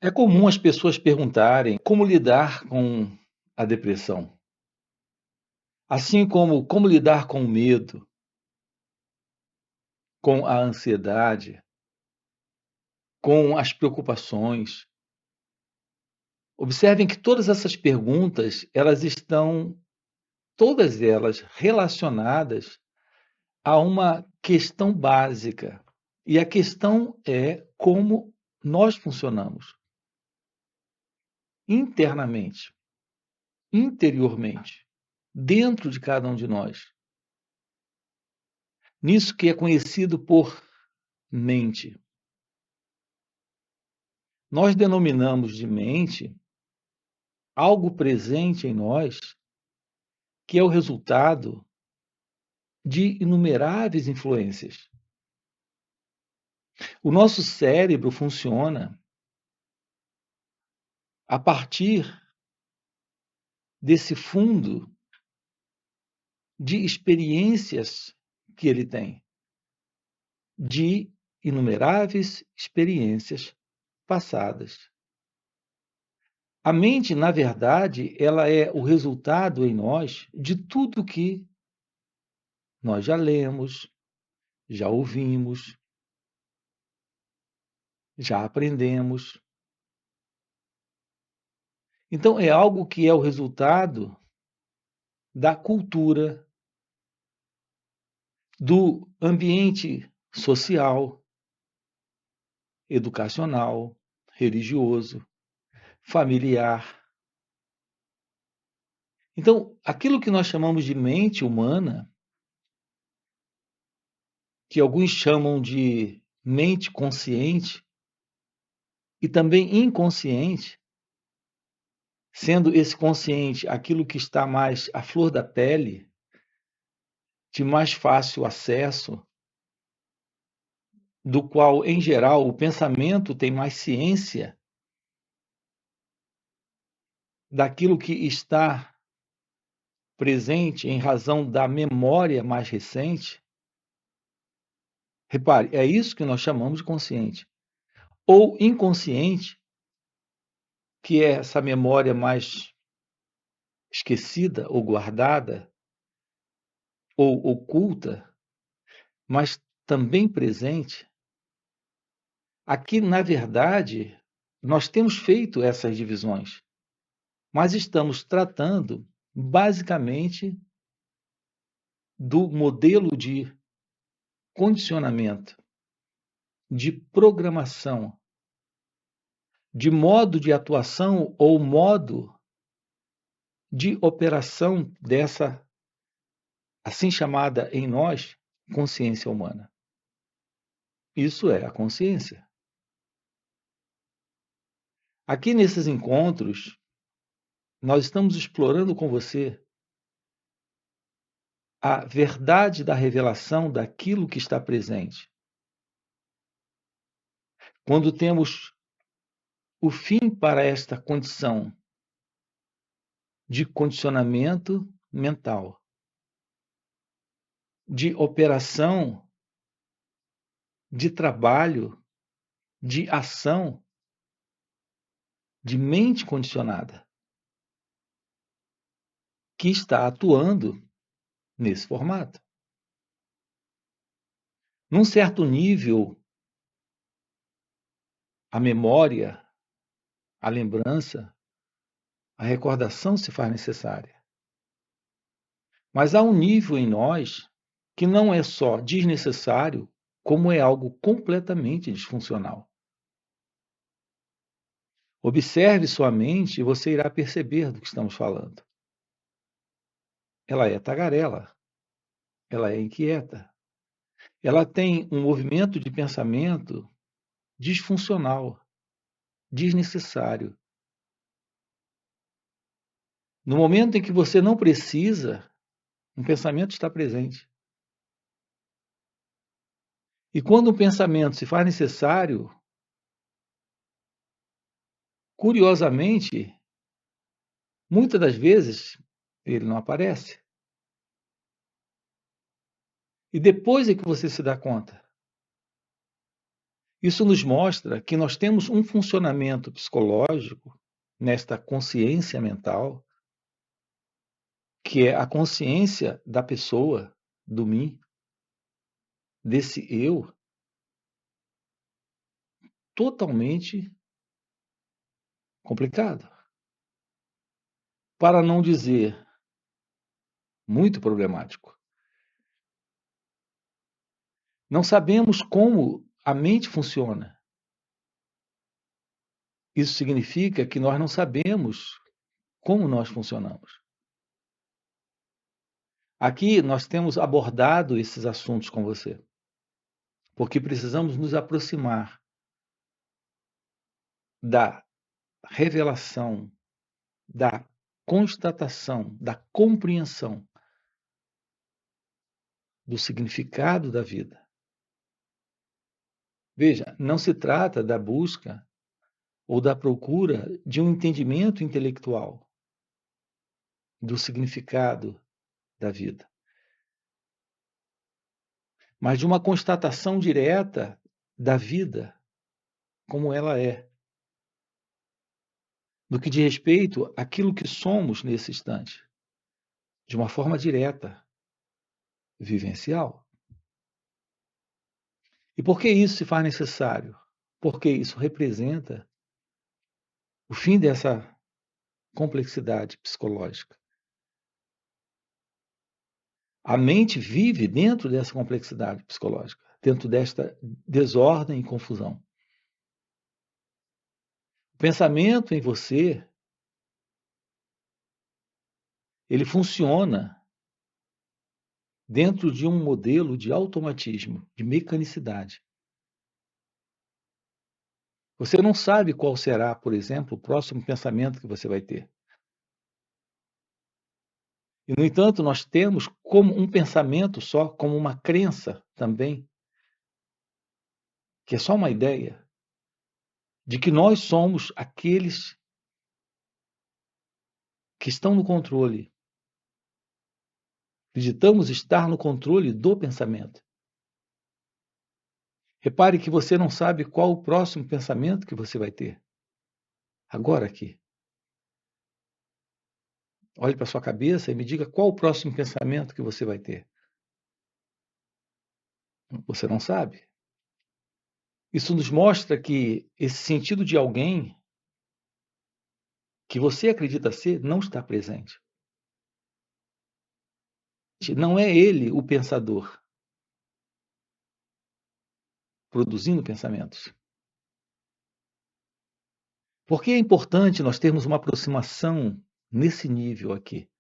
É comum as pessoas perguntarem como lidar com a depressão, assim como lidar com o medo, com a ansiedade, com as preocupações. Observem que todas essas perguntas, elas estão todas elas relacionadas a uma questão básica. E a questão é como nós funcionamos internamente, interiormente, dentro de cada um de nós. Nisso que é conhecido por mente. Nós denominamos de mente algo presente em nós que é o resultado de inumeráveis influências. O nosso cérebro funciona a partir desse fundo de experiências que ele tem, de inumeráveis experiências passadas. A mente, na verdade, ela é o resultado em nós de tudo que nós já lemos, já ouvimos, já aprendemos. Então, é algo que é o resultado da cultura, do ambiente social, educacional, religioso, familiar. Então, aquilo que nós chamamos de mente humana, que alguns chamam de mente consciente e também inconsciente, sendo esse consciente aquilo que está mais à flor da pele, de mais fácil acesso, do qual, em geral, o pensamento tem mais ciência daquilo que está presente em razão da memória mais recente. Repare, é isso que nós chamamos de consciente. Ou inconsciente, que é essa memória mais esquecida ou guardada ou oculta, mas também presente. Aqui, na verdade, nós temos feito essas divisões, mas estamos tratando basicamente do modelo de condicionamento, de programação, de modo de atuação ou modo de operação dessa assim chamada em nós consciência humana. Isso é a consciência. Aqui nesses encontros, nós estamos explorando com você a verdade da revelação daquilo que está presente. Quando temos o fim para esta condição de condicionamento mental, de operação, de trabalho, de ação, de mente condicionada, que está atuando nesse formato. Num certo nível, a memória, a lembrança, a recordação se faz necessária. Mas há um nível em nós que não é só desnecessário, como é algo completamente disfuncional. Observe sua mente e você irá perceber do que estamos falando. Ela é tagarela, ela é inquieta, ela tem um movimento de pensamento disfuncional, desnecessário. No momento em que você não precisa, um pensamento está presente. E quando um pensamento se faz necessário, curiosamente, muitas das vezes ele não aparece. E depois é que você se dá conta. Isso nos mostra que nós temos um funcionamento psicológico nesta consciência mental, que é a consciência da pessoa, do mim, desse eu, totalmente complicado. Para não dizer muito problemático. Não sabemos como a mente funciona. Isso significa que nós não sabemos como nós funcionamos. Aqui nós temos abordado esses assuntos com você, porque precisamos nos aproximar da revelação, da constatação, da compreensão do significado da vida. Veja, não se trata da busca ou da procura de um entendimento intelectual do significado da vida, mas de uma constatação direta da vida como ela é, no que diz respeito àquilo que somos nesse instante, de uma forma direta, vivencial. E por que isso se faz necessário? Porque isso representa o fim dessa complexidade psicológica. A mente vive dentro dessa complexidade psicológica, dentro desta desordem e confusão. O pensamento em você, ele funciona dentro de um modelo de automatismo, de mecanicidade. Você não sabe qual será, por exemplo, o próximo pensamento que você vai ter. E, no entanto, nós temos como um pensamento só, como uma crença também, que é só uma ideia, de que nós somos aqueles que estão no controle. Acreditamos estar no controle do pensamento. Repare que você não sabe qual o próximo pensamento que você vai ter. Agora aqui. Olhe para sua cabeça e me diga qual o próximo pensamento que você vai ter. Você não sabe. Isso nos mostra que esse sentido de alguém que você acredita ser não está presente. Não é ele o pensador produzindo pensamentos. Por que é importante nós termos uma aproximação nesse nível aqui?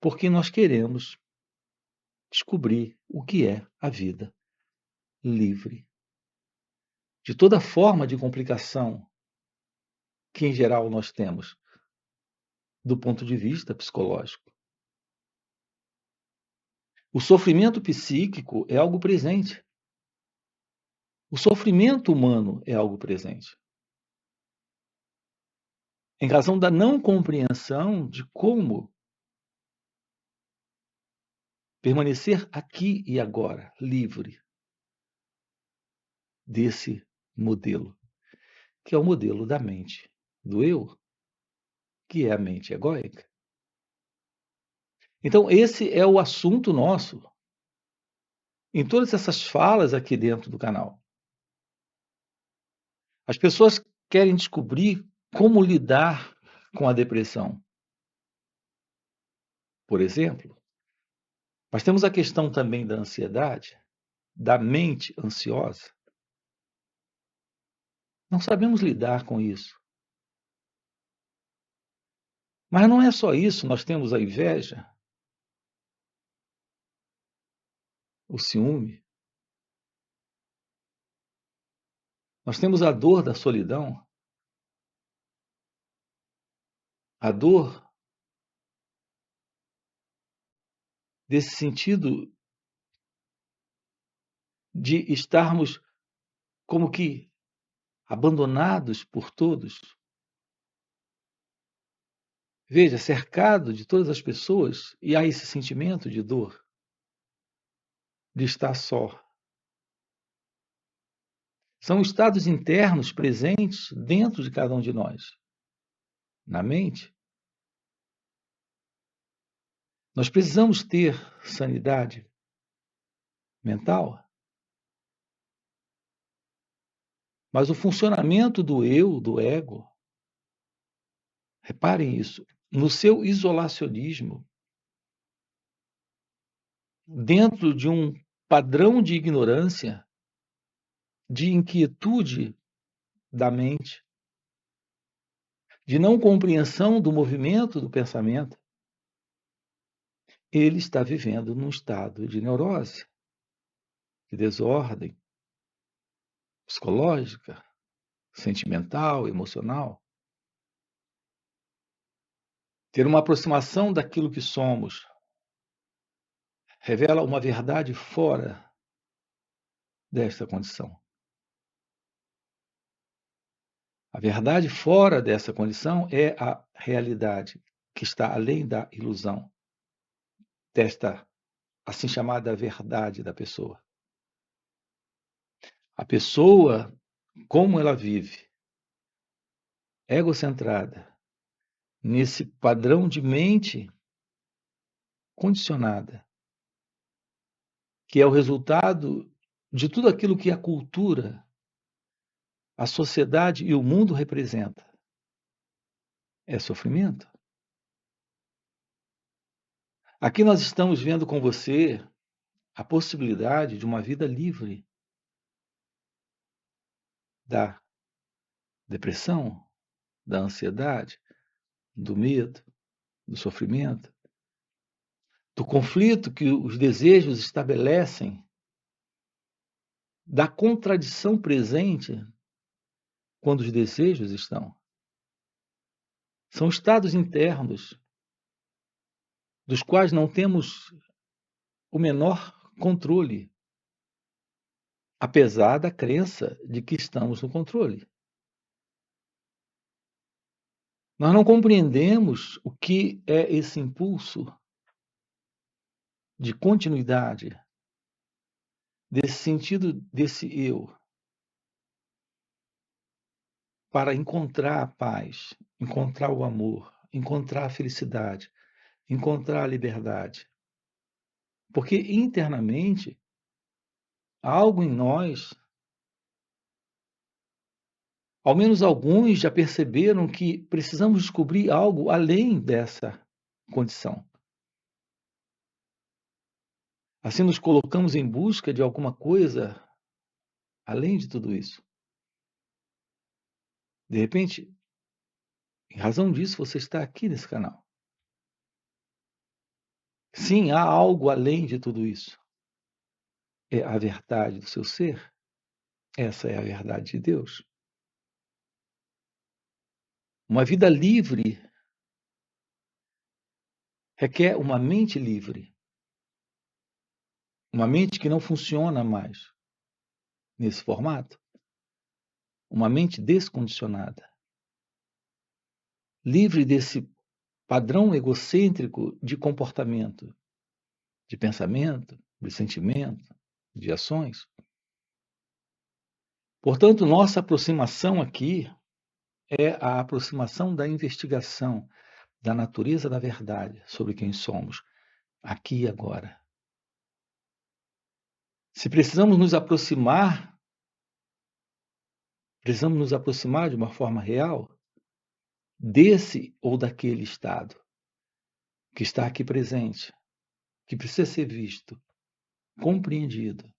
Porque nós queremos descobrir o que é a vida livre de toda forma de complicação que, em geral, nós temos do ponto de vista psicológico. O sofrimento psíquico é algo presente. O sofrimento humano é algo presente. Em razão da não compreensão de como permanecer aqui e agora, livre desse modelo, que é o modelo da mente do eu, que é a mente egóica. Então, esse é o assunto nosso em todas essas falas aqui dentro do canal. As pessoas querem descobrir como lidar com a depressão, por exemplo. Mas temos a questão também da ansiedade, da mente ansiosa. Não sabemos lidar com isso. Mas não é só isso, nós temos a inveja, o ciúme, nós temos a dor da solidão, a dor desse sentido de estarmos como que abandonados por todos. Veja, cercado de todas as pessoas, e há esse sentimento de dor, de estar só. São estados internos presentes dentro de cada um de nós, na mente. Nós precisamos ter sanidade mental, mas o funcionamento do eu, do ego, reparem isso, no seu isolacionismo, dentro de um padrão de ignorância, de inquietude da mente, de não compreensão do movimento do pensamento, ele está vivendo num estado de neurose, de desordem psicológica, sentimental, emocional. Ter uma aproximação daquilo que somos revela uma verdade fora desta condição. A verdade fora dessa condição é a realidade que está além da ilusão, desta assim chamada verdade da pessoa. A pessoa, como ela vive, egocentrada, nesse padrão de mente condicionada, que é o resultado de tudo aquilo que a cultura, a sociedade e o mundo representa. É sofrimento. Aqui nós estamos vendo com você a possibilidade de uma vida livre da depressão, da ansiedade, do medo, do sofrimento, do conflito que os desejos estabelecem, da contradição presente quando os desejos estão. São estados internos dos quais não temos o menor controle, apesar da crença de que estamos no controle. Nós não compreendemos o que é esse impulso de continuidade, desse sentido desse eu, para encontrar a paz, encontrar o amor, encontrar a felicidade, encontrar a liberdade. Porque internamente, há algo em nós, ao menos alguns já perceberam que precisamos descobrir algo além dessa condição. Assim, nos colocamos em busca de alguma coisa além de tudo isso. De repente, em razão disso, você está aqui nesse canal. Sim, há algo além de tudo isso. É a verdade do seu ser. Essa é a verdade de Deus. Uma vida livre requer uma mente livre. Uma mente que não funciona mais nesse formato. Uma mente descondicionada. Livre desse padrão egocêntrico de comportamento, de pensamento, de sentimento, de ações. Portanto, nossa aproximação aqui é a aproximação da investigação da natureza da verdade sobre quem somos, aqui e agora. Se precisamos nos aproximar de uma forma real desse ou daquele estado que está aqui presente, que precisa ser visto, compreendido.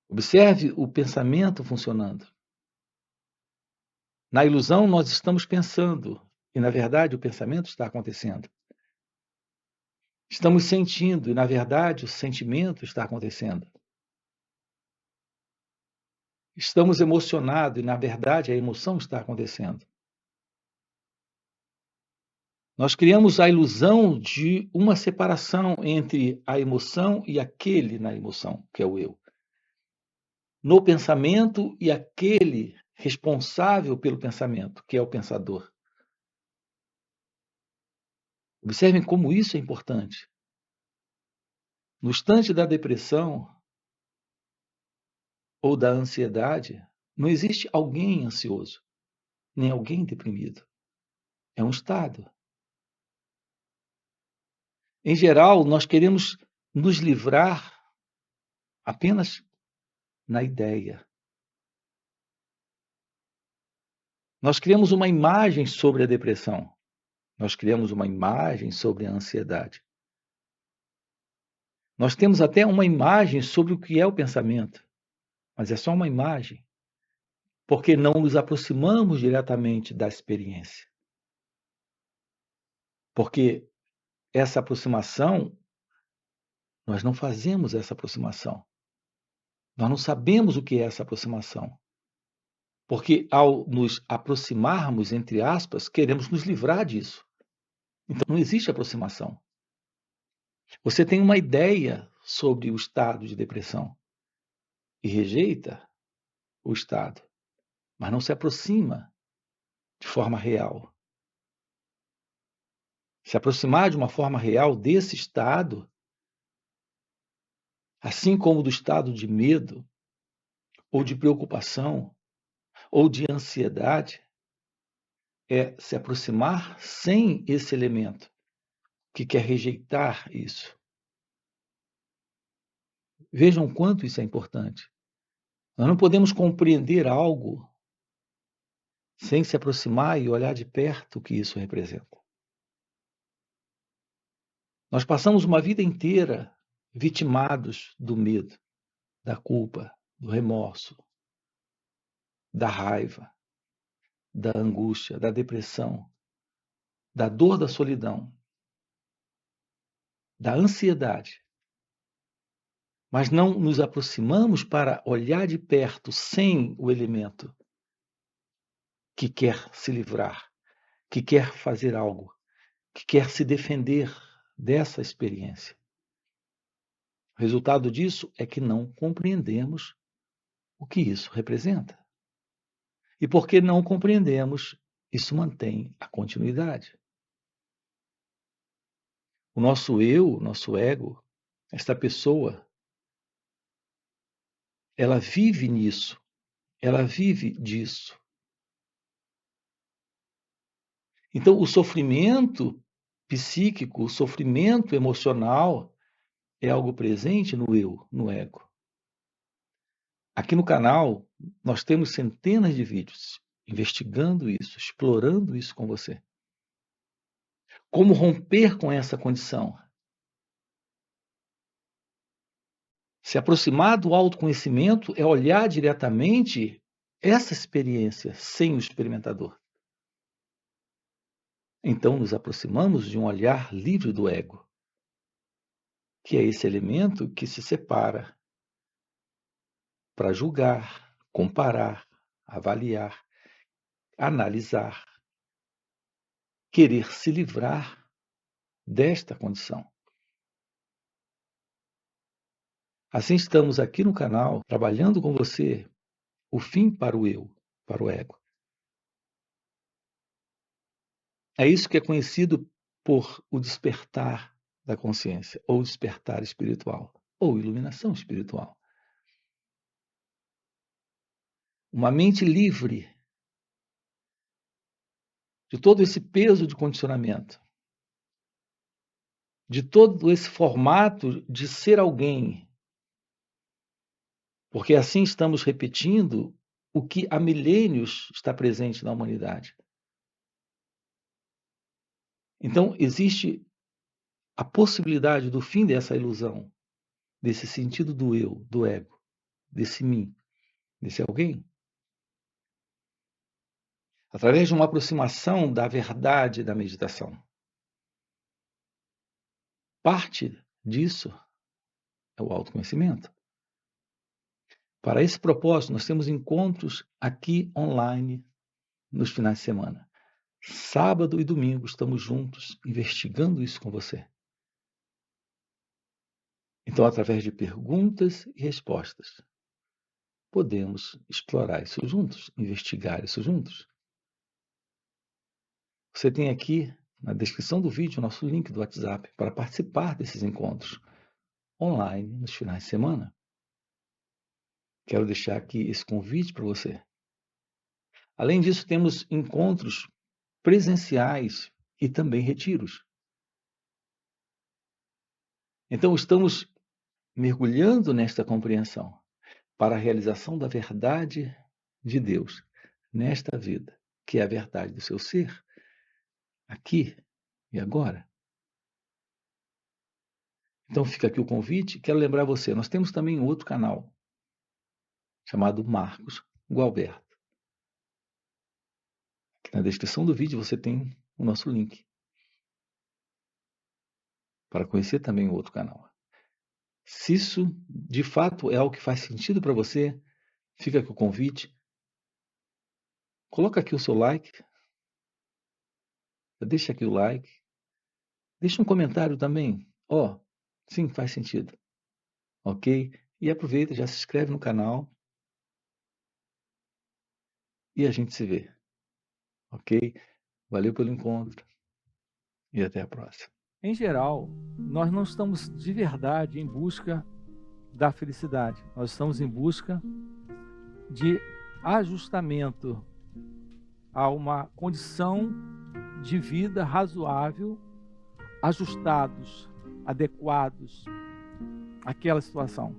Observe o pensamento funcionando. Na ilusão, nós estamos pensando, e na verdade o pensamento está acontecendo. Estamos sentindo, e na verdade o sentimento está acontecendo. Estamos emocionados, e na verdade a emoção está acontecendo. Nós criamos a ilusão de uma separação entre a emoção e aquele na emoção, que é o eu. No pensamento e aquele responsável pelo pensamento, que é o pensador. Observem como isso é importante. No instante da depressão, ou da ansiedade, não existe alguém ansioso, nem alguém deprimido. É um estado. Em geral, nós queremos nos livrar apenas na ideia. Nós criamos uma imagem sobre a depressão. Nós criamos uma imagem sobre a ansiedade. Nós temos até uma imagem sobre o que é o pensamento, mas é só uma imagem, porque não nos aproximamos diretamente da experiência. Porque essa aproximação, nós não fazemos essa aproximação. Nós não sabemos o que é essa aproximação. Porque ao nos aproximarmos, entre aspas, queremos nos livrar disso. Então não existe aproximação. Você tem uma ideia sobre o estado de depressão e rejeita o estado, mas não se aproxima de forma real. Se aproximar de uma forma real desse estado, assim como do estado de medo, ou de preocupação, ou de ansiedade, é se aproximar sem esse elemento que quer rejeitar isso. Vejam quanto isso é importante. Nós não podemos compreender algo sem se aproximar e olhar de perto o que isso representa. Nós passamos uma vida inteira vitimados do medo, da culpa, do remorso, da raiva, da angústia, da depressão, da dor da solidão, da ansiedade. Mas não nos aproximamos para olhar de perto sem o elemento que quer se livrar, que quer fazer algo, que quer se defender dessa experiência. O resultado disso é que não compreendemos o que isso representa. E porque não compreendemos, isso mantém a continuidade. O nosso eu, o nosso ego, esta pessoa, ela vive nisso, ela vive disso. Então, o sofrimento psíquico, o sofrimento emocional é algo presente no eu, no ego. Aqui no canal, nós temos centenas de vídeos investigando isso, explorando isso com você. Como romper com essa condição? Se aproximar do autoconhecimento é olhar diretamente essa experiência sem o experimentador. Então, nos aproximamos de um olhar livre do ego, que é esse elemento que se separa para julgar, comparar, avaliar, analisar, querer se livrar desta condição. Assim, estamos aqui no canal trabalhando com você o fim para o eu, para o ego. É isso que é conhecido por o despertar da consciência, ou despertar espiritual, ou iluminação espiritual. Uma mente livre de todo esse peso de condicionamento, de todo esse formato de ser alguém, porque assim estamos repetindo o que há milênios está presente na humanidade. Então, existe a possibilidade do fim dessa ilusão, desse sentido do eu, do ego, desse mim, desse alguém, através de uma aproximação da verdade da meditação. Parte disso é o autoconhecimento. Para esse propósito, nós temos encontros aqui online nos finais de semana. Sábado e domingo estamos juntos investigando isso com você. Então, através de perguntas e respostas, podemos explorar isso juntos, investigar isso juntos. Você tem aqui na descrição do vídeo o nosso link do WhatsApp para participar desses encontros online nos finais de semana. Quero deixar aqui esse convite para você. Além disso, temos encontros presenciais e também retiros. Então, estamos mergulhando nesta compreensão para a realização da verdade de Deus nesta vida, que é a verdade do seu ser, aqui e agora. Então fica aqui o convite. Quero lembrar você, nós temos também um outro canal chamado Marcos Gualberto. Aqui na descrição do vídeo você tem o nosso link para conhecer também o outro canal. Se isso de fato é algo que faz sentido para você, fica aqui o convite. Coloca aqui o seu like. Deixa aqui o like. Deixa um comentário também. Sim, faz sentido. Ok? E aproveita, já se inscreve no canal. E a gente se vê. Ok? Valeu pelo encontro. E até a próxima. Em geral, nós não estamos de verdade em busca da felicidade. Nós estamos em busca de ajustamento a uma condição de vida razoável, ajustados, adequados àquela situação.